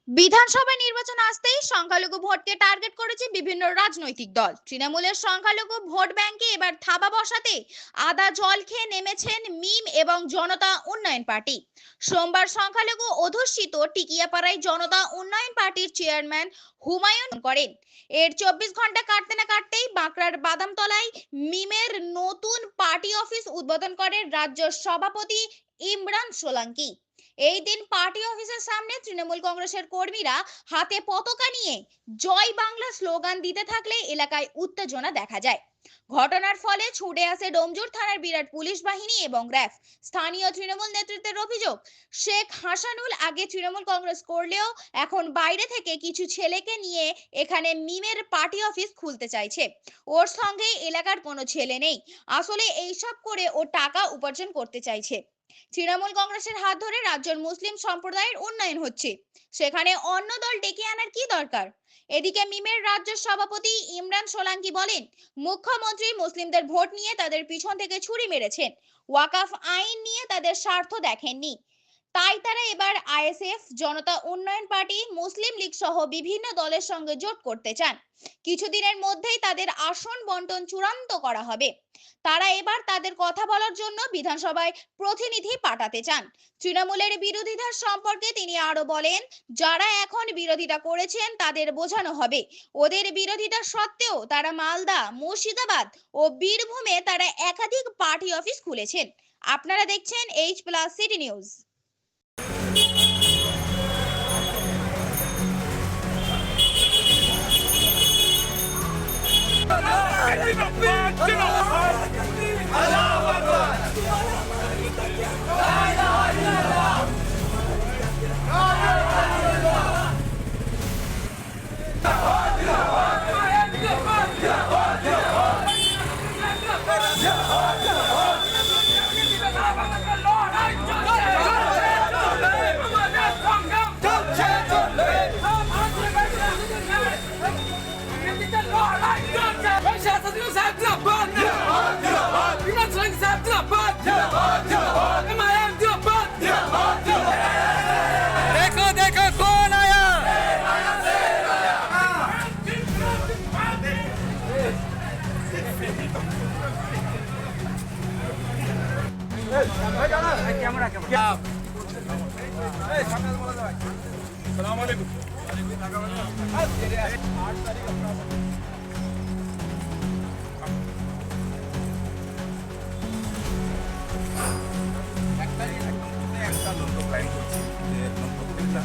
বিধানসভা নির্বাচন আসতেই সংখ্যালঘু ভোটকে টার্গেট করেছে বিভিন্ন রাজনৈতিক দল। তৃণমূলের সংখ্যালঘু ভোট ব্যাংকে এবার থাবা বসাতে আদা জল খেয়ে নেমেছেন মিম এবং জনতা উন্নয়ন পার্টি। সোমবার সংখ্যালঘু অধ্যুষিত টিকিয়াপাড়ায় জনতা উন্নয়ন পার্টির চেয়ারম্যান হুমায়ুন করেন। এর 24 ঘন্টা কাটতে না কাটতেই বাঁকড়ার বাদামতলায় মিমের নতুন পার্টি অফিস উদ্বোধন করেন রাজ্য সভাপতি ইমরান সোলাঙ্কি। এই দিন পার্টি অফিসের সামনে তৃণমূল কংগ্রেসের কর্মীরা হাতে পতাকা নিয়ে জয় বাংলা স্লোগান দিতে থাকলে এলাকায় উত্তেজনা দেখা যায়। ঘটনার ফলে ছুটে আসে ডোমজুর থানার বিরাট পুলিশ বাহিনী এবং র্যাফ। স্থানীয় তৃণমূল নেতৃত্বের অভিযোগ, শেখ হাসানুল আগে তৃণমূল কংগ্রেস করলেও এখন বাইরে থেকে কিছু ছেলেকে নিয়ে এখানে মিমের পার্টি অফিস খুলতে চাইছে। ওর সঙ্গে এলাকার কোনো ছেলে নেই, আসলে এইসব করে ও টাকা উপার্জন করতে চাইছে। তৃণমূল কংগ্রেসের হাত ধরে রাজ্যের মুসলিম সম্প্রদায়ের উন্নয়ন হচ্ছে, সেখানে অন্য দল ডেকে আনার কি দরকার? এদিকে মিমের রাজ্য সভাপতি ইমরান সোলাঙ্কি বলেন, মুখ্যমন্ত্রী মুসলিমদের ভোট নিয়ে তাদের পিছন থেকে ছুরি মেরেছেন, ওয়াকাফ আইন নিয়ে তাদের স্বার্থ দেখেননি, তাই তারা এবার আইএসএফ, জনতা উন্নয়ন পার্টি, মুসলিম লীগ সহ বিভিন্ন দলের সঙ্গে জোট করতে চান। কিছুদিনের মধ্যেই তাদের আসন বন্টন চূড়ান্ত করা হবে। তারা এবার তাদের কথা বলার জন্য বিধানসভায় প্রতিনিধি পাঠাতে চান। তৃণমূলের বিরোধিতা সম্পর্কে তিনি আরো বলেন, যারা এখন বিরোধিতা করেছেন তাদের বোঝানো হবে, ওদের বিরোধিতা সত্ত্বেও তারা মালদা, মুর্শিদাবাদ ও বীরভূমে তারা একাধিক পার্টি অফিস খুলেছেন। আপনারা দেখছেন H+ সিটি নিউজ। देखो देखो कौन आया। अस्सलाम वालेकुम। একটা লোক প্ল্যান করছি যে প্রত্যেকটা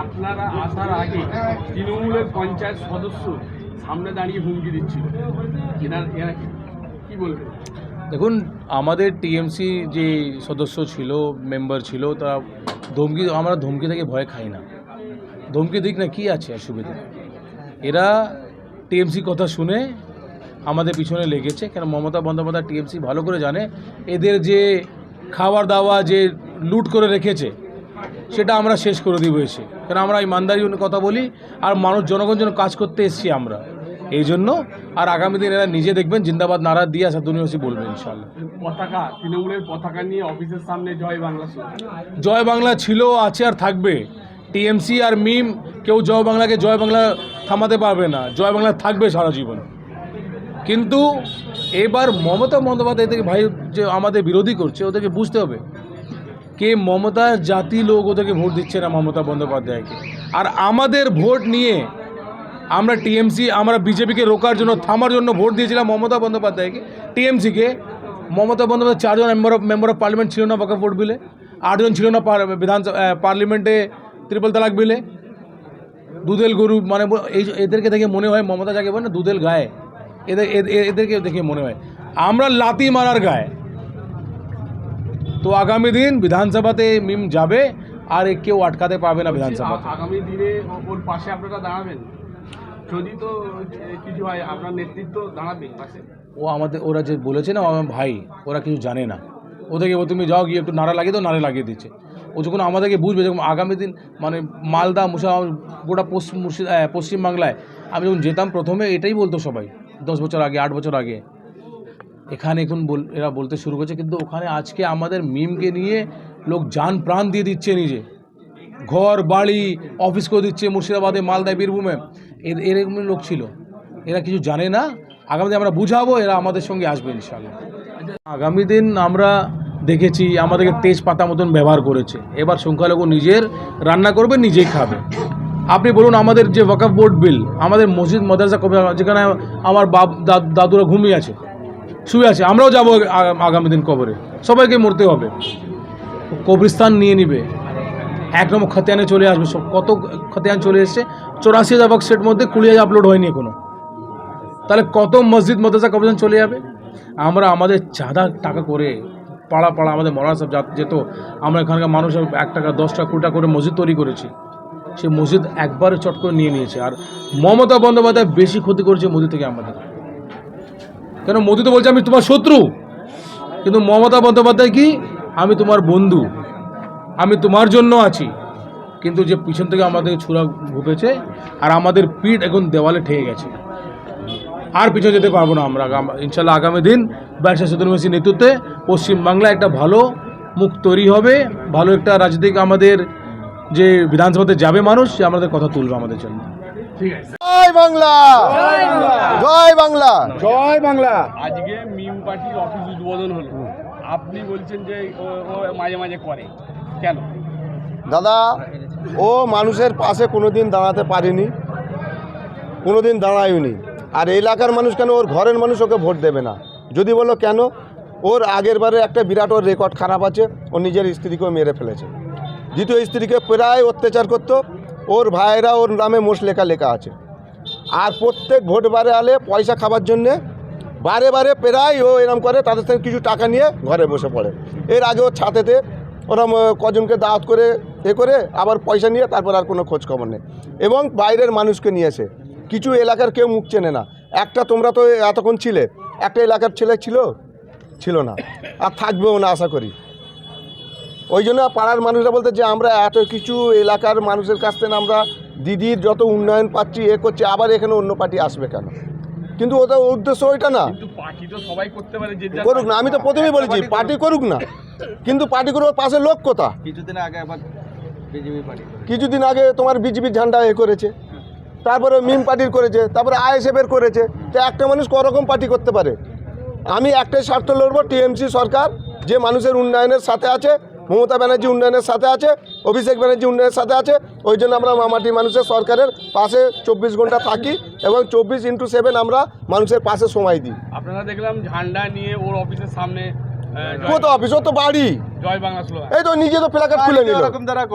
আপনারা আসার আগে তৃণমূলের পঞ্চায়েত সদস্য সামনে দাঁড়িয়ে হুমকি দিচ্ছিল, এরা কি বলবেন? দেখুন, আমাদের টিএমসি যে সদস্য ছিল, মেম্বার ছিল, তারা আমরা ধমকি থেকে ভয় খাই না। ধমকি দিক না, কি আছে অসুবিধা? এরা টিএমসি কথা শুনে আমাদের পিছনে লেগেছে। কেন মমতা বন্দ্যোপাধ্যায় টিএমসি ভালো করে জানে এদের যে খাবার দাওয়া যে লুট করে রেখেছে সেটা আমরা শেষ করে দিব এসে। কেন আমরা ইমানদারি কথা বলি, আর মানুষ জনগণ জন্য কাজ করতে এসেছি আমরা, এই জন্য। আর আগামী দিন এরা নিজে দেখবেন জিন্দাবাদ নারা দিয়ে আসাদুনিয়াসী বলবেন ইনশাল্লাহ। পতাকা, তৃণমূলের পতাকা নিয়ে অফিসের সামনে জয় বাংলা জয় বাংলা ছিল, আছে আর থাকবে। টিএমসি আর মিম কেউ জয় বাংলাকে জয় বাংলা থামাতে পারবে না, জয় বাংলা থাকবে সারা জীবন। কিন্তু এবার মমতা বন্দ্যোপাধ্যায় এদেরকে ভাই যে আমাদের বিরোধী করছে, ওদেরকে বুঝতে হবে কে মমতার জাতি লোক ওদেরকে ভোট দিচ্ছে না মমতা বন্দ্যোপাধ্যায়কে। আর আমাদের ভোট নিয়ে আমরা টিএমসি, আমরা বিজেপিকে রোকার জন্য, থামার জন্য ভোট দিয়েছিলাম মমতা বন্দ্যোপাধ্যায়কে, টিএমসিকে। মমতা বন্দ্যোপাধ্যায় 4 জন মেম্বার অফ পার্লামেন্ট ছিল না ওয়াকফ বোর্ড বিলে, 8 জন ছিল না পার্লামেন্টে ট্রিপল তালাক বিলে। দুধেল গরু মানে এদেরকে দেখে মনে হয় মমতা যাকে বলে না দুধেল গায়ে, এদেরকে দেখে মনে হয় আমরা লাতি মারার গায়ে। তো আগামী দিন বিধানসভাতে মিম যাবে, আর এ কেউ আটকাতে পারবে না বিধানসভা। আগামী দিনে ওর পাশে আপনারা দাঁড়াবেন, যদি তো কিছু হয় আপনার নেতৃত্ব দাঁড়াবে পাশে? ওরা যে বলেছে না আমার ভাই, ওরা কিছু জানে না। ওদেরকে তুমি যাও গিয়ে একটু নাড়া লাগিয়ে দাও, নাড়া লাগিয়ে দিচ্ছে। ও যখন আমাদেরকে বুঝবে, যখন আগামী দিন মানে মালদা গোটা পশ্চিমবাংলায় আমি যখন যেতাম প্রথমে এটাই বলতো সবাই, 10 বছর আগে 8 বছর আগে। এখানে এখন এরা বলতে শুরু করছে, কিন্তু ওখানে আজকে আমাদের মিমকে নিয়ে লোক জান প্রাণ দিয়ে দিচ্ছে, নিজে ঘর বাড়ি অফিস করে দিচ্ছে মুর্শিদাবাদে, মালদায়, বীরভূমে। এরকম লোক ছিল। এরা কিছু জানে না। আগামী দিন আমরা বুঝাবো, এরা আমাদের সঙ্গে আসবে ইনশাআল্লাহ। আগামী দিন আমরা দেখেছি আমাদেরকে তেজপাতা মতন ব্যবহার করেছে। এবার সংখ্যালঘু নিজের রান্না করবে, নিজেই খাবে। আপনি বলুন, আমাদের যে ওয়াকফ বোর্ড বিল, আমাদের মসজিদ মাদ্রাসা যেখানে আমার দাদুরা ঘুমিয়ে আছে, শুয়ে আছে, আমরাও যাবো আগামী দিন কবরে। সবাইকে মরতে হবে। কবরস্থান নিয়ে নিবে, 1 নম্বর খতিয়ানে চলে আসবে। সব কত খতিয়ান চলে এসছে, 84,000 বক্সের মধ্যে 20,000 আপলোড হয়নি এখনো। তাহলে কত মসজিদ মাদ্রাসা কবরস্থান চলে যাবে। আমরা আমাদের চাঁদা টাকা করে পাড়া পাড়া আমাদের মরা সব যেত। আমরা এখানকার মানুষ 1 টাকা 10 টাকা 20 টাকা করে মসজিদ তৈরি করেছি। সেই মসজিদ একবারে চট করে নিয়ে নিয়েছে। আর মমতা বন্দ্যোপাধ্যায় বেশি ক্ষতি করেছে মোদি থেকে আমাদের। কেন মোদি তো বলছে আমি তোমার শত্রু, কিন্তু মমতা বন্দ্যোপাধ্যায় কি, আমি তোমার বন্ধু, আমি তোমার জন্য আছি। কিন্তু যে পিছন থেকে আমাদের ছুরা ঘুপেছে, আর আমাদের পিঠ এখন দেওয়ালে ঠেকে গেছে। আর পিছনে যেতে পারবো না আমরা। ইনশাল্লাহ আগামী দিন ব্যবসা সদন মেসির নেতৃত্বে পশ্চিমবাংলায় একটা ভালো মুখ তৈরি হবে। ভালো একটা রাজনৈতিক আমাদের যে বিধানসভাতে যাবে মানুষ, সে আমাদের কথা তুলবে আমাদের জন্য। ঠিক আছে। জয় বাংলা, জয় বাংলা, জয় বাংলা। আজকে মিম পার্টির অফিস উদ্বোধন হলো, আপনি বলছেন যে ও মাঝে মাঝে করে, কেন? দাদা, ও মানুষের পাশে কোনোদিন দাঁড়াতে পারেনি, কোনোদিন দাঁড়ায়নি। আর এলাকার মানুষ কেন, ওর ঘরের মানুষ ওকে ভোট দেবে না? যদি বলো কেন, ওর আগের বারে একটা বিরাট ওর রেকর্ড খারাপ আছে। ও নিজের স্ত্রীকেও মেরে ফেলেছে, দ্বিতীয় স্ত্রীকে প্রায় অত্যাচার করতো। ওর ভাইয়েরা ওর নামে মোষ লেখা আছে। আর প্রত্যেক ভোট বারে আলে পয়সা খাবার জন্যে বারে বারে প্রায় ও এরম করে, তাদের থেকে কিছু টাকা নিয়ে ঘরে বসে পড়ে। এর আগে ওর ছাতেতে ওরম কজনকে দাওয়াত করে করে আবার পয়সা নিয়ে তারপর আর কোনো খোঁজ খবর নেই। এবং বাইরের মানুষকে নিয়েছে। কিছু এলাকার কেউ মুখ চেনে না। একটা তোমরা তো এতক্ষণ ছিলে, একটা এলাকার ছেলে ছিল না, আর থাকবেও না আশা করি। ওই জন্য পাড়ার মানুষরা বলতে যে আমরা এত কিছু এলাকার মানুষের কাছ থেকে আমরা দিদির যত উন্নয়ন পাচ্ছি, করছি, আবার এখানে অন্য পার্টি আসবে কেন? কিন্তু ওদের উদ্দেশ্য ওইটা না। কিন্তু পার্টি তো সবাই করতে পারে, যে করুক না, আমি তো প্রথমেই বলেছি পার্টি করুক না, কিন্তু পার্টি করুক পাশে লোক কোথা? কিছুদিন আগে তোমার বিজেপির ঝান্ডা করেছে, তারপরে মিম পার্টির করেছে, তারপরে আইএসএফের করেছে। তো একটা মানুষ করকম পার্টি করতে পারে? আমি একটাই স্বার্থ লড়বো, টিএমসি সরকার যে মানুষের উন্নয়নের সাথে আছে, মমতা ব্যানার্জি উন্নয়নের সাথে আছে, অভিষেক ব্যানার্জি উন্নয়নের সাথে আছে। ওই জন্য আমরা মামাটি মানুষের সরকারের পাশে 24 ঘন্টা থাকি এবং 24x7 আমরা মানুষের পাশে সময় দিই। আপনারা দেখলাম ঝান্ডা নিয়ে ওর অফিসের সামনে, কত অফিস, ও তো বাড়ি, জয় বাংলা স্লোগান। এই তো নিজে তো প্লাকার্ড খুলে নিল,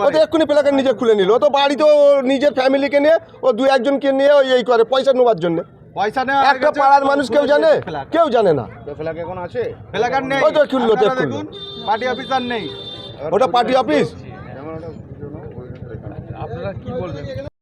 ও তো এক্ষুনি প্লাকার্ড নিজে খুলে নিল। ও তো বাড়ি তো নিজের ফ্যামিলিকে নিয়ে, ও 2-1জনকে নিয়ে ওই এই করে পয়সা নেওয়ার জন্য। পয়সা নেই, একটা পাড়ার মানুষ কেউ জানে? কেউ জানে না। ফ্ল্যাগ এখন আছে, ফ্ল্যাগ নেই, ওই তো খুললো, তো খুললো। পার্টি অফিসার নেই, ওটা পার্টি অফিস। আপনারা কি বলবেন?